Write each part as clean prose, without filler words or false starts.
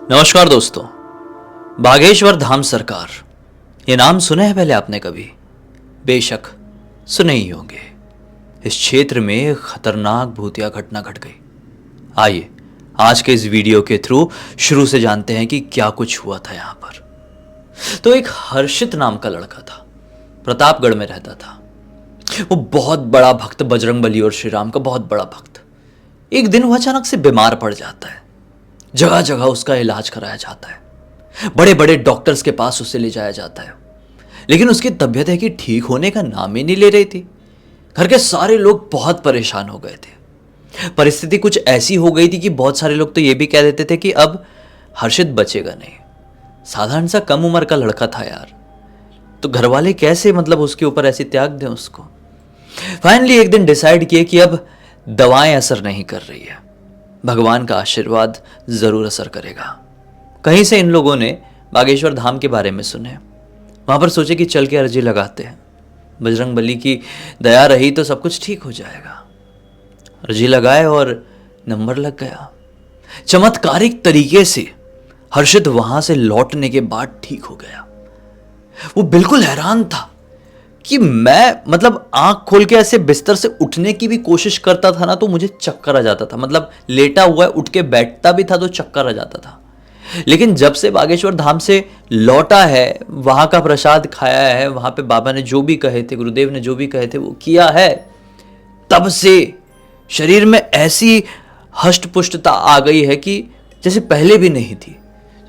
नमस्कार दोस्तों। बागेश्वर धाम सरकार, ये नाम सुने हैं पहले आपने कभी? बेशक सुने ही होंगे। इस क्षेत्र में एक खतरनाक भूतिया घटना घट गई। आइए आज के इस वीडियो के थ्रू शुरू से जानते हैं कि क्या कुछ हुआ था यहाँ पर। तो एक हर्षित नाम का लड़का था, प्रतापगढ़ में रहता था। वो बहुत बड़ा भक्त, बजरंगबली और श्री राम का बहुत बड़ा भक्त। एक दिन वो अचानक से बीमार पड़ जाता है। जगह जगह उसका इलाज कराया जाता है, बड़े बड़े डॉक्टर्स के पास उसे ले जाया जाता है, लेकिन उसकी तबीयत है कि ठीक होने का नाम ही नहीं ले रही थी। घर के सारे लोग बहुत परेशान हो गए थे। परिस्थिति कुछ ऐसी हो गई थी कि बहुत सारे लोग तो ये भी कह देते थे कि अब हर्षित बचेगा नहीं। साधारण सा कम उम्र का लड़का था यार, तो घर वाले कैसे उसके ऊपर ऐसी त्याग दें उसको। फाइनली एक दिन डिसाइड किए कि अब दवाएं असर नहीं कर रही है, भगवान का आशीर्वाद जरूर असर करेगा। कहीं से इन लोगों ने बागेश्वर धाम के बारे में सुने, वहां पर सोचे कि चल के अर्जी लगाते हैं, बजरंगबली की दया रही तो सब कुछ ठीक हो जाएगा। अर्जी लगाए और नंबर लग गया। चमत्कारिक तरीके से हर्षित वहां से लौटने के बाद ठीक हो गया। वो बिल्कुल हैरान था कि मैं आंख खोल के ऐसे बिस्तर से उठने की भी कोशिश करता था ना, तो मुझे चक्कर आ जाता था। लेटा हुआ है, उठ के बैठता भी था तो चक्कर आ जाता था। लेकिन जब से बागेश्वर धाम से लौटा है, वहां का प्रसाद खाया है, वहां पे बाबा ने जो भी कहे थे, गुरुदेव ने जो भी कहे थे वो किया है, तब से शरीर में ऐसी हष्ट पुष्टता आ गई है कि जैसे पहले भी नहीं थी।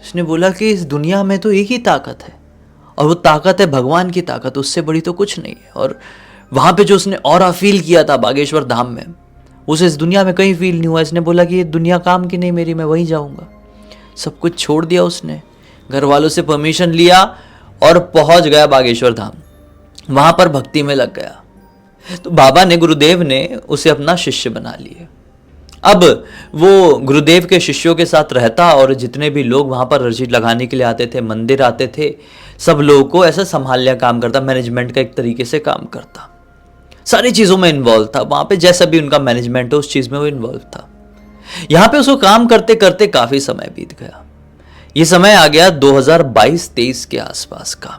उसने बोला कि इस दुनिया में तो एक ही ताकत है, और वो ताकत है भगवान की ताकत, उससे बड़ी तो कुछ नहीं है। और वहां पे जो उसने ऑरा फील किया था बागेश्वर धाम में, उसे इस दुनिया में कहीं फील नहीं हुआ। इसने बोला कि ये दुनिया काम की नहीं मेरी, मैं वहीं जाऊंगा। सब कुछ छोड़ दिया उसने, घर वालों से परमिशन लिया और पहुंच गया बागेश्वर धाम। वहां पर भक्ति में लग गया। तो बाबा ने, गुरुदेव ने उसे अपना शिष्य बना लिए। अब वो गुरुदेव के शिष्यों के साथ रहता और जितने भी लोग वहां पर अर्जी लगाने के लिए आते थे, मंदिर आते थे, सब लोगों को ऐसा संभालने का काम करता, मैनेजमेंट का एक तरीके से काम करता, सारी चीजों में इन्वॉल्व था। वहां पे जैसा भी उनका मैनेजमेंट है उस चीज में वो इन्वॉल्व था। यहां पे उसको काम करते करते काफी समय बीत गया। ये समय आ गया 2022-23 के आसपास का।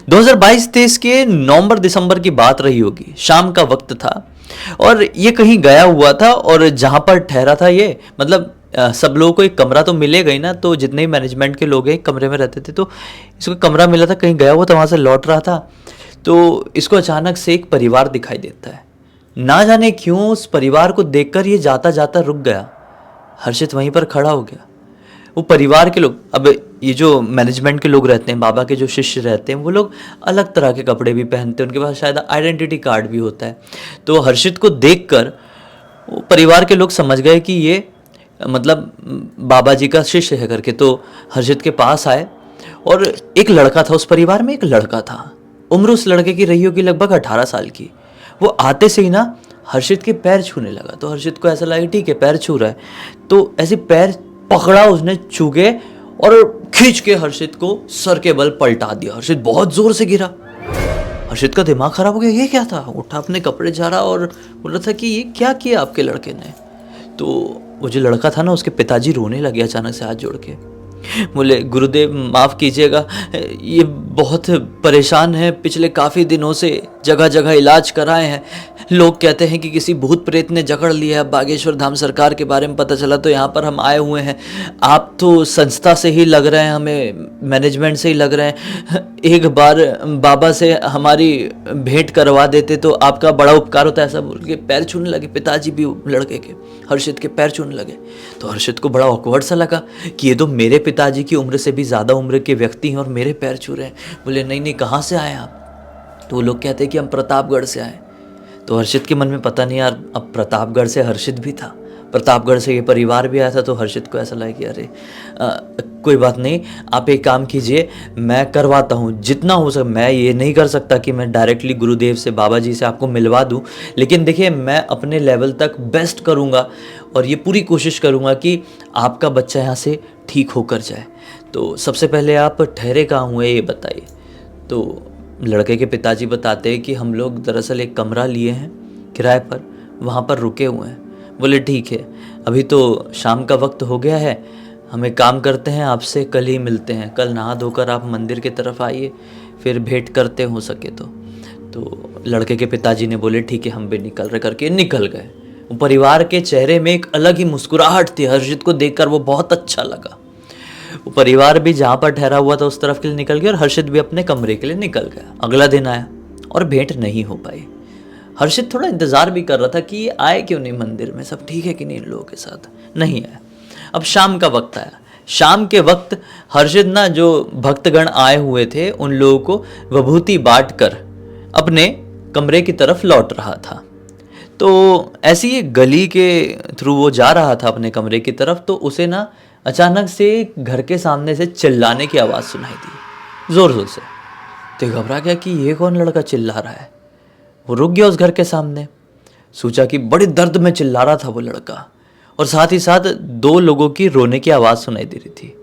2022-23 के नवंबर दिसंबर की बात रही होगी। शाम का वक्त था और ये कहीं गया हुआ था, और जहां पर ठहरा था ये सब लोगों को एक कमरा तो मिलेगा ही ना। तो जितने ही मैनेजमेंट के लोग हैं कमरे में रहते थे, तो इसको कमरा मिला था, कहीं गया हुआ था, वहां से लौट रहा था। तो इसको अचानक से एक परिवार दिखाई देता है। ना जाने क्यों उस परिवार को देखकर ये जाता जाता रुक गया। हर्षित वहीं पर खड़ा हो गया। वो परिवार के लोग, अब ये जो मैनेजमेंट के लोग रहते हैं, बाबा के जो शिष्य रहते हैं, वो लोग अलग तरह के कपड़े भी पहनते हैं, उनके पास शायद आइडेंटिटी कार्ड भी होता है। तो हर्षित को देखकर वो परिवार के लोग समझ गए कि ये बाबा जी का शिष्य है करके। तो हर्षित के पास आए, और एक लड़का था उस परिवार में, एक लड़का था। उम्र उस लड़के की रही होगी लगभग 18 साल की। वो आते से ही ना हर्षित के पैर छूने लगा। तो हर्षित को ऐसा लगा ठीक है, पैर छू रहा है, तो ऐसे पैर पकड़ा उसने छू के, और खींच के हर्षित को सर के बल पलटा दिया। हर्षित बहुत जोर से गिरा। हर्षित का दिमाग खराब हो गया, ये क्या था। उठा, अपने कपड़े झाड़ा और बोल रहा था कि ये क्या किया आपके लड़के ने। तो वो जो लड़का था ना, उसके पिताजी रोने लगे अचानक से हाथ जोड़ के। बोले गुरुदेव माफ़ कीजिएगा, ये बहुत परेशान है, पिछले काफ़ी दिनों से जगह जगह इलाज कराए हैं, लोग कहते हैं कि किसी भूत प्रेत ने जकड़ लिया है। बागेश्वर धाम सरकार के बारे में पता चला तो यहाँ पर हम आए हुए हैं। आप तो संस्था से ही लग रहे हैं, हमें मैनेजमेंट से ही लग रहे हैं। एक बार बाबा से हमारी भेंट करवा देते तो आपका बड़ा उपकार होता है। ऐसा बोल के पैर छूने लगे पिताजी भी लड़के के, हर्षित के पैर छूने लगे। तो हर्षित को बड़ा ऑकवर्ड सा लगा कि ये तो मेरे पिताजी की उम्र से भी ज़्यादा उम्र के व्यक्ति हैं और मेरे पैर छू रहे हैं। बोले नहीं नहीं, कहाँ से आए आप। तो वो लोग कहते हैं कि हम प्रतापगढ़ से आए। तो हर्षित के मन में पता नहीं यार, अब प्रतापगढ़ से हर्षित भी था, प्रतापगढ़ से ये परिवार भी आया था। तो हर्षित को ऐसा लगा कि अरे कोई बात नहीं, आप एक काम कीजिए, मैं करवाता हूँ जितना हो सके। मैं ये नहीं कर सकता कि मैं डायरेक्टली गुरुदेव से, बाबा जी से आपको मिलवा दूँ, लेकिन देखिए मैं अपने लेवल तक बेस्ट करूँगा और ये पूरी कोशिश करूँगा कि आपका बच्चा यहाँ से ठीक होकर जाए। तो सबसे पहले आप ठहरे कहाँ हुए ये बताइए। तो लड़के के पिताजी बताते हैं कि हम लोग दरअसल एक कमरा लिए हैं किराए पर, वहाँ पर रुके हुए हैं। बोले ठीक है, अभी तो शाम का वक्त हो गया है, हम एक काम करते हैं, आपसे कल ही मिलते हैं, कल नहा धोकर आप मंदिर की तरफ आइए, फिर भेंट करते हो सके तो लड़के के पिताजी ने बोले ठीक है हम भी निकल रहे करके निकल गए। परिवार के चेहरे में एक अलग ही मुस्कुराहट थी, हर्षित को देखकर वो बहुत अच्छा लगा। वो परिवार भी जहाँ पर ठहरा हुआ था उस तरफ के लिए निकल गया और हर्षित भी अपने कमरे के लिए निकल गया। अगला दिन आया और भेंट नहीं हो पाई। हर्षित थोड़ा इंतजार भी कर रहा था कि ये आए क्यों नहीं मंदिर में, सब ठीक है कि नहीं इन लोगों के साथ, नहीं आया। अब शाम का वक्त आया। शाम के वक्त हर्षित ना जो भक्तगण आए हुए थे उन लोगों को विभूति बांट कर अपने कमरे की तरफ लौट रहा था। तो ऐसी ही गली के थ्रू वो जा रहा था अपने कमरे की तरफ, तो उसे ना अचानक से घर के सामने से चिल्लाने की आवाज़ सुनाई दी, ज़ोर ज़ोर से। तो घबरा गया कि ये कौन लड़का चिल्ला रहा है। वो रुक गया उस घर के सामने, सोचा कि बड़ी दर्द में चिल्ला रहा था वो लड़का, और साथ ही साथ दो लोगों की रोने की आवाज़ सुनाई दे रही थी।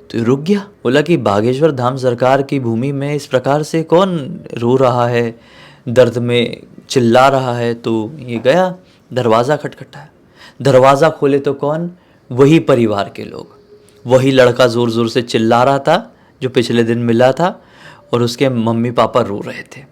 तो ये रुक गया, बोला कि बागेश्वर धाम सरकार की भूमि में इस प्रकार से कौन रो रहा है, दर्द में चिल्ला रहा है। तो ये गया, दरवाज़ा खटखटाया, दरवाज़ा खोले तो कौन, वही परिवार के लोग। वही लड़का ज़ोर ज़ोर से चिल्ला रहा था जो पिछले दिन मिला था, और उसके मम्मी पापा रो रहे थे।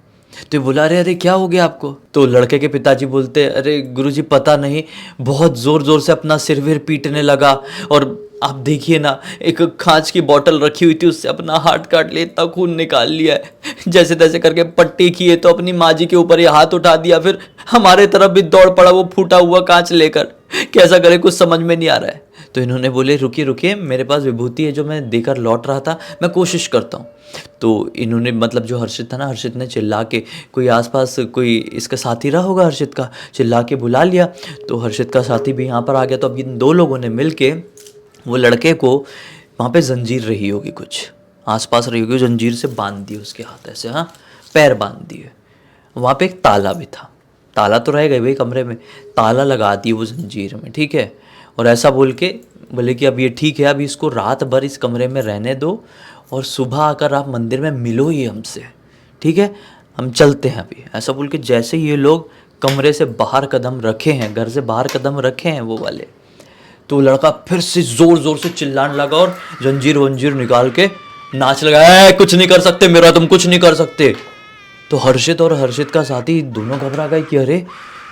तो बोला अरे अरे क्या हो गया आपको। तो लड़के के पिताजी बोलते अरे गुरुजी पता नहीं, बहुत ज़ोर ज़ोर से अपना सिर विर पीटने लगा, और आप देखिए ना एक कांच की बोतल रखी हुई थी उससे अपना हाथ काट लिया, इतना खून निकाल लिया है, जैसे तैसे करके पट्टी किए तो अपनी माँ जी के ऊपर ये हाथ उठा दिया, फिर हमारे तरफ भी दौड़ पड़ा वो फूटा हुआ कांच लेकर, कैसा करे कुछ समझ में नहीं आ रहा है। तो इन्होंने बोले रुकिए रुकिए, मेरे पास विभूति है जो मैं देकर लौट रहा था, मैं कोशिश करता हूँ। तो इन्होंने मतलब जो हर्षित था ना, हर्षित ने चिल्ला के, कोई आसपास कोई इसका साथी रहा होगा हर्षित का, चिल्ला के बुला लिया। तो हर्षित का साथी भी यहाँ पर आ गया। तो अब इन दो लोगों ने मिल के वो लड़के को, वहाँ पे जंजीर रही होगी कुछ आसपास रही होगी, जंजीर से बांध दिए उसके हाथ ऐसे, हाँ पैर बांध दिए। वहाँ पे एक ताला भी था, ताला तो रह गए भाई कमरे में, ताला लगा दिए वो जंजीर में, ठीक है। और ऐसा बोल के बोले कि अब ये ठीक है, अभी इसको रात भर इस कमरे में रहने दो, और सुबह आकर आप मंदिर में मिलो ही हमसे, ठीक है, हम चलते हैं अभी। ऐसा बोल के जैसे ही ये लोग कमरे से बाहर कदम रखे हैं, घर से बाहर कदम रखे हैं वो वाले, तो लड़का फिर से जोर जोर से चिल्लाने लगा और जंजीर वंजीर निकाल के नाच लगा, कुछ नहीं कर सकते मेरा, तुम कुछ नहीं कर सकते। तो हर्षित और हर्षित का साथी दोनों घबरा गए कि अरे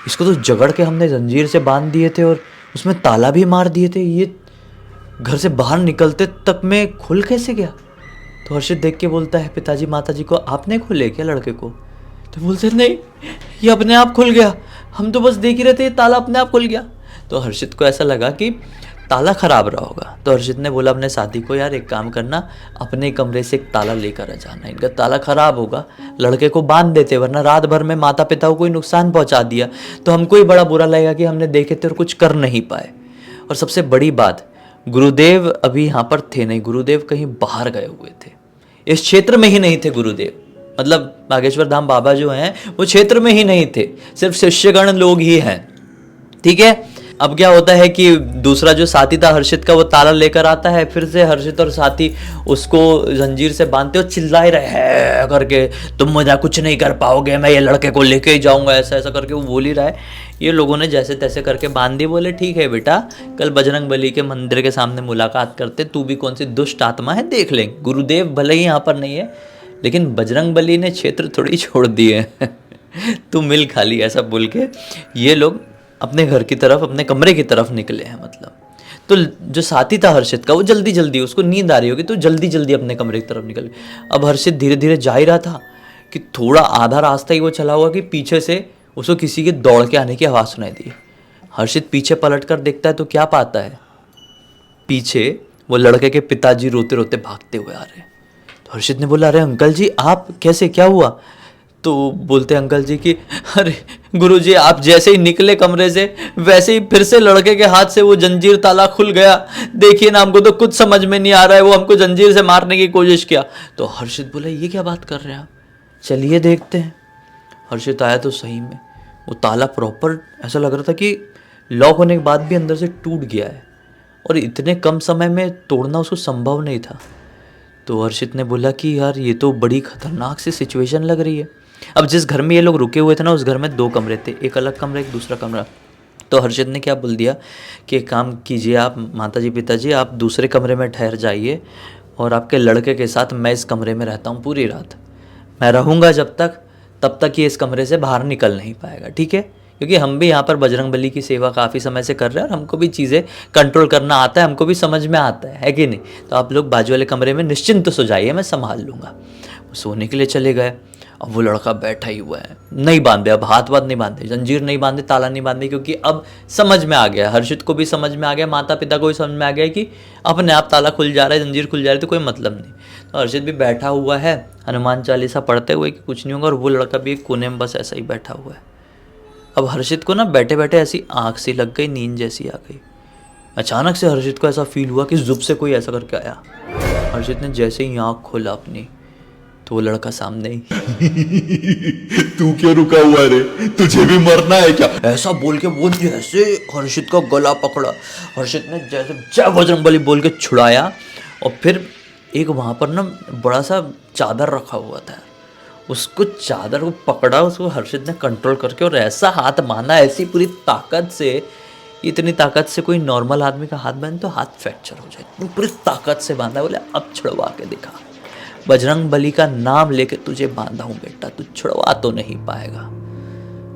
इसको तो जगड़ के हमने जंजीर से बांध दिए थे और उसमें ताला भी मार दिए थे, ये घर से बाहर निकलते तक में खुल कैसे गया। तो हर्षित देख के बोलता है पिताजी माताजी को, आपने खोले क्या लड़के को। तो बोलते नहीं, ये अपने आप खुल गया, हम तो बस देख ही रहे थे, ये ताला अपने आप खुल गया। तो हर्षित को ऐसा लगा कि ताला खराब रहा होगा। तो हर्षित ने बोला अपने साथी को, यार एक काम करना, अपने कमरे से एक ताला लेकर आ जाना, इनका ताला खराब होगा, लड़के को बांध देते, वरना रात भर में माता पिता को कोई नुकसान पहुंचा दिया तो हमको ही बड़ा बुरा लगेगा कि हमने देखे थे और कुछ कर नहीं पाए। और सबसे बड़ी बात, गुरुदेव अभी यहाँ पर थे नहीं, गुरुदेव कहीं बाहर गए हुए थे, इस क्षेत्र में ही नहीं थे गुरुदेव, मतलब बागेश्वर धाम बाबा जो हैं वो क्षेत्र में ही नहीं थे, सिर्फ शिष्यगण लोग ही हैं, ठीक है। अब क्या होता है कि दूसरा जो साथी था हर्षित का, वो ताला लेकर आता है, फिर से हर्षित और साथी उसको जंजीर से बांधते और चिल्ला रहे हैं करके, तुम मुझे कुछ नहीं कर पाओगे, मैं ये लड़के को लेके ही जाऊंगा, ऐसा ऐसा करके वो बोल ही रहा है। ये लोगों ने जैसे तैसे करके बांध दी, बोले ठीक है बेटा, कल बजरंग बली के मंदिर के सामने मुलाकात करते, तू भी कौन सी दुष्ट आत्मा है देख लेंगे, गुरुदेव भले ही यहाँ पर नहीं है लेकिन बजरंग बली ने क्षेत्र थोड़ी छोड़ दिए तू मिल खाली, ऐसा बोल के ये लोग अपने घर की तरफ, अपने कमरे की तरफ निकले हैं। मतलब तो जो साथी था हर्षित का, वो जल्दी जल्दी, उसको नींद आ रही होगी तो जल्दी जल्दी अपने कमरे की तरफ निकल गया। अब हर्षित धीरे धीरे जा ही रहा था कि थोड़ा आधा रास्ता ही वो चला हुआ कि पीछे से उसको किसी के दौड़ के आने की आवाज़ सुनाई दी। हर्षित पीछे पलट कर देखता है तो क्या पाता है, पीछे वो लड़के के पिताजी रोते रोते भागते हुए आ रहे हैं। तो हर्षित ने बोला, अरे अंकल जी आप कैसे, क्या हुआ। तो बोलते अंकल जी कि अरे गुरुजी आप जैसे ही निकले कमरे से वैसे ही फिर से लड़के के हाथ से वो जंजीर ताला खुल गया, देखिए ना हमको तो कुछ समझ में नहीं आ रहा है, वो हमको जंजीर से मारने की कोशिश किया। तो हर्षित बोला ये क्या बात कर रहे हैं आप, चलिए देखते हैं। हर्षित आया तो सही में वो ताला प्रॉपर ऐसा लग रहा था कि लॉक होने के बाद भी अंदर से टूट गया है, और इतने कम समय में तोड़ना उसको संभव नहीं था। तो हर्षित ने बोला कि यार ये तो बड़ी खतरनाक सी सिचुएशन लग रही है। अब जिस घर में ये लोग रुके हुए थे ना, उस घर में 2 कमरे थे, एक अलग कमरा एक दूसरा कमरा। तो हर्षित ने क्या बोल दिया कि एक काम कीजिए आप माताजी पिताजी, आप दूसरे कमरे में ठहर जाइए और आपके लड़के के साथ मैं इस कमरे में रहता हूँ पूरी रात। मैं रहूँगा जब तक, तब तक ये इस कमरे से बाहर निकल नहीं पाएगा, ठीक है? क्योंकि हम भी यहाँ पर बजरंगबली की सेवा काफ़ी समय से कर रहे हैं और हमको भी चीज़ें कंट्रोल करना आता है, हमको भी समझ में आता है कि नहीं? तो आप लोग बाजू वाले कमरे में निश्चिंत सो जाइए, मैं संभाल लूँगा। वो सोने के लिए चले गए। अब वो लड़का बैठा ही हुआ है, नहीं बांधे, अब हाथ वाथ नहीं बांधे, जंजीर नहीं बांधे, ताला नहीं बांधे, क्योंकि अब समझ में आ गया, हर्षित को भी समझ में आ गया, माता पिता को भी समझ में आ गया कि अपने आप ताला खुल जा रहा है, जंजीर खुल जा रही है, तो कोई मतलब नहीं। तो हर्षित भी बैठा हुआ है हनुमान चालीसा पढ़ते हुए कि कुछ नहीं होगा, और वो लड़का भी एक कोने में बस ऐसा ही बैठा हुआ है। अब हर्षित को ना बैठे बैठे ऐसी आँख सी लग गई, नींद जैसी आ गई। अचानक से हर्षित को ऐसा फील हुआ कि जुब से कोई ऐसा करके आया। हर्षित ने जैसे ही आँख खोला अपनी, तो वो लड़का सामने ही तू क्यों रुका हुआ रे, तुझे भी मरना है क्या? ऐसा बोल के वो जैसे हर्षित का गला पकड़ा, हर्षित ने जैसे जय बजरंगबली बोल के छुड़ाया। और फिर एक वहाँ पर ना बड़ा सा चादर रखा हुआ था, उसको चादर को पकड़ा, उसको हर्षित ने कंट्रोल करके और ऐसा हाथ बांधा, ऐसी पूरी ताकत से, इतनी ताकत से कोई नॉर्मल आदमी का हाथ बांधे तो हाथ फ्रैक्चर हो जाए, पूरी ताकत से बांधा। बोले अब छुड़वा के दिखा, बजरंगबली का नाम लेके तुझे बांधा हूं बेटा, तू छुड़वा तो नहीं पाएगा,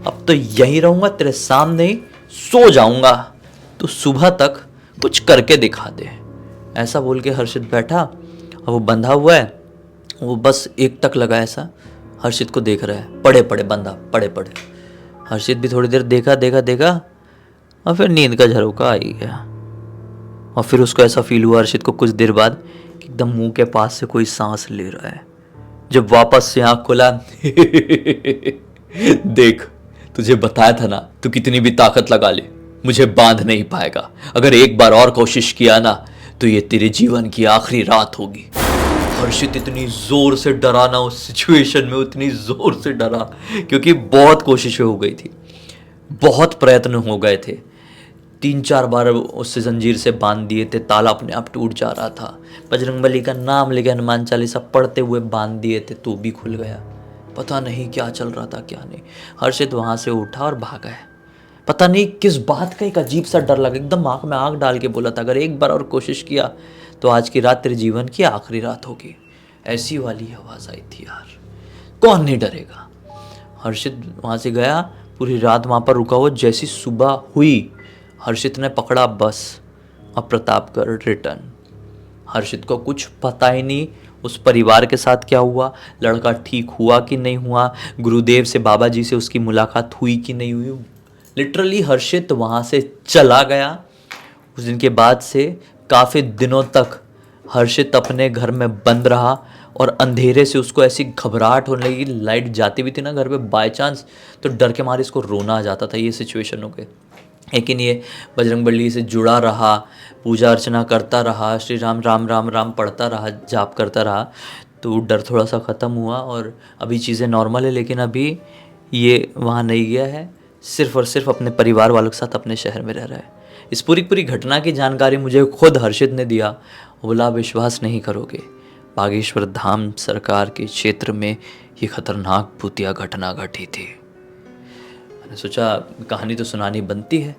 अब तो यहीं रहूंगा, तेरे सामने ही सो जाऊंगा, तू सुबह तक कुछ करके दिखा दे। ऐसा बोल के हर्षित बैठा, और वो बंधा हुआ है, वो बस एक टक लगा ऐसा हर्षित को देख रहा है, पड़े पड़े बंधा, पड़े पड़े। हर्षित भी थोड़ी देर देखा देखा देखा, और फिर नींद का झरोका आ ही गया। और फिर उसको ऐसा फील हुआ हर्षित को कुछ देर बाद कि एकदम मुंह के पास से कोई सांस ले रहा है। जब वापस से आँख खोला देख, तुझे बताया था ना, तू कितनी भी ताकत लगा ले मुझे बांध नहीं पाएगा, अगर एक बार और कोशिश किया ना तो ये तेरे जीवन की आखिरी रात होगी। हर्षित इतनी जोर से डरा ना उस सिचुएशन में, उतनी जोर से डरा क्योंकि बहुत कोशिशें हो गई थी, बहुत प्रयत्न हो गए थे, 3-4 बार उससे जंजीर से बांध दिए थे, ताला अपने आप टूट जा रहा था, बजरंगबली का नाम लेके हनुमान चालीसा पढ़ते हुए बांध दिए थे तो भी खुल गया। पता नहीं क्या चल रहा था क्या नहीं। हर्षित वहाँ से उठा और भागा है। पता नहीं किस बात का एक अजीब सा डर लगा, एकदम आँख में आँख डाल के बोला था अगर एक बार और कोशिश किया तो आज की रात तेरे जीवन की आखिरी रात होगी। ऐसी वाली आवाज़ आई थी यार, कौन नहीं डरेगा। हर्षित वहाँ से गया, पूरी रात वहाँ पर रुका हुआ। जैसी सुबह हुई हर्षित ने पकड़ा बस, अब प्रतापगढ़ रिटर्न। हर्षित को कुछ पता ही नहीं उस परिवार के साथ क्या हुआ, लड़का ठीक हुआ कि नहीं हुआ, गुरुदेव से बाबा जी से उसकी मुलाकात हुई कि नहीं हुई। लिटरली हर्षित वहाँ से चला गया। उस दिन के बाद से काफ़ी दिनों तक हर्षित अपने घर में बंद रहा और अंधेरे से उसको ऐसी घबराहट होने लगी। लाइट जाती भी थी ना घर पे बाय चांस, तो डर के मारे इसको रोना आ जाता था। ये सिचुएशन हो गई, लेकिन ये बजरंगबली से जुड़ा रहा, पूजा अर्चना करता रहा, श्री राम राम राम राम पढ़ता रहा, जाप करता रहा, तो डर थोड़ा सा ख़त्म हुआ और अभी चीज़ें नॉर्मल है। लेकिन अभी ये वहाँ नहीं गया है, सिर्फ और सिर्फ अपने परिवार वालों के साथ अपने शहर में रह रहा है। इस पूरी घटना की जानकारी मुझे खुद हर्षित ने दिया। बोला विश्वास नहीं करोगे, बागेश्वर धाम सरकार के क्षेत्र में ये खतरनाक भूतिया घटना घटी थी। मैंने सोचा कहानी तो सुनानी बनती है,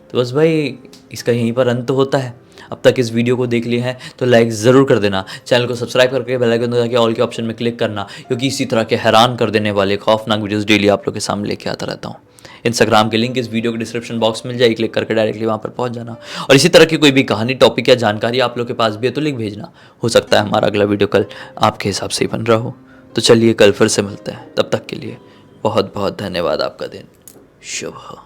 तो बस भाई इसका यहीं पर अंत होता है। अब तक इस वीडियो को देख लिया है तो लाइक ज़रूर कर देना, चैनल को सब्सक्राइब करके बेल आइकन दबा के ऑल के ऑप्शन में क्लिक करना, क्योंकि इसी तरह के हैरान कर देने वाले खौफनाक वीडियोस डेली आप लोग के सामने लेके आता रहता हूँ। इंस्टाग्राम के लिंक इस वीडियो के डिस्क्रिप्शन बॉक्स में मिल जाए, क्लिक करके डायरेक्टली वहाँ पर पहुँच जाना। और इसी तरह की कोई भी कहानी, टॉपिक या जानकारी आप लोग के पास भी है तो लिंक भेजना, हो सकता है हमारा अगला वीडियो कल आपके हिसाब से ही बन रहा हो। तो चलिए कल फिर से मिलते हैं, तब तक के लिए बहुत बहुत धन्यवाद। आपका दिन शुभ हो।